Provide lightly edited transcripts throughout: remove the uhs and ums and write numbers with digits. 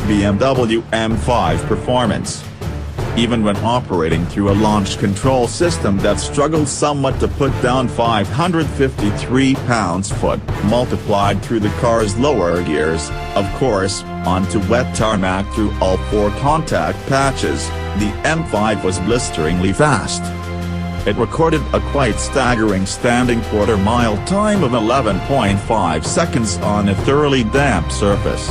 BMW M5 performance. Even when operating through a launch control system that struggled somewhat to put down 553 pounds-foot, multiplied through the car's lower gears, of course, onto wet tarmac through all four contact patches, the M5 was blisteringly fast. It recorded a quite staggering standing quarter-mile time of 11.5 seconds on a thoroughly damp surface.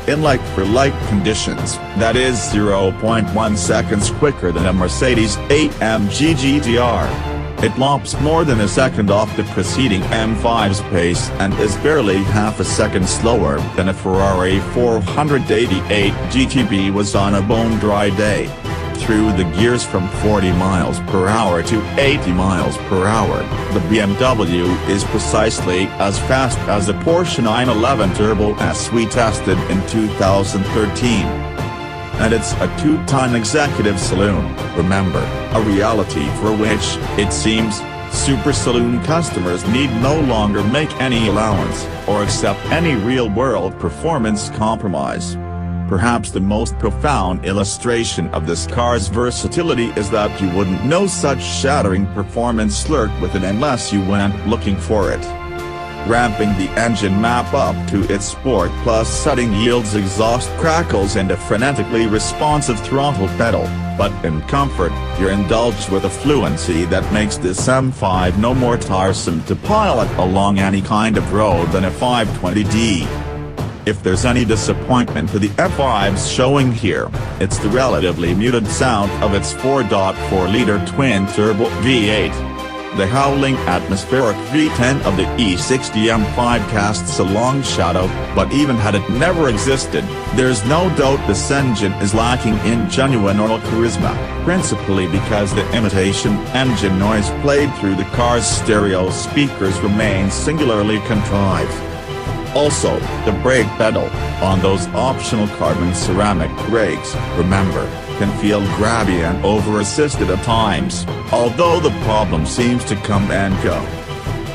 In like-for-like conditions, that is 0.1 seconds quicker than a Mercedes-AMG GT R. It lops more than a second off the preceding M5's pace and is barely half a second slower than a Ferrari 488 GTB was on a bone-dry day. Through the gears from 40 miles per hour to 80 miles per hour, the BMW is precisely as fast as the Porsche 911 Turbo S we tested in 2013. And it's a two-tonne executive saloon, remember, a reality for which, it seems, super-saloon customers need no longer make any allowance, or accept any real-world performance compromise. Perhaps the most profound illustration of this car's versatility is that you wouldn't know such shattering performance lurked within unless you went looking for it. Ramping the engine map up to its Sport Plus setting yields exhaust crackles and a frenetically responsive throttle pedal, but in comfort, you're indulged with a fluency that makes this M5 no more tiresome to pilot along any kind of road than a 520d. If there's any disappointment to the M5's showing here, it's the relatively muted sound of its 4.4-liter twin-turbo V8. The howling atmospheric V10 of the E60 M5 casts a long shadow, but even had it never existed, there's no doubt this engine is lacking in genuine oral charisma, principally because the imitation engine noise played through the car's stereo speakers remains singularly contrived. Also, the brake pedal, on those optional carbon ceramic brakes, remember, can feel grabby and over-assisted at times, although the problem seems to come and go.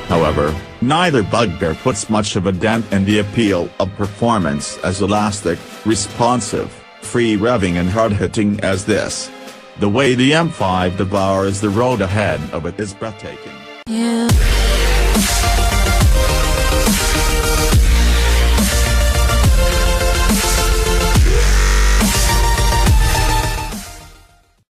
However, neither bugbear puts much of a dent in the appeal of performance as elastic, responsive, free-revving and hard-hitting as this. The way the M5 devours the road ahead of it is breathtaking. Yeah.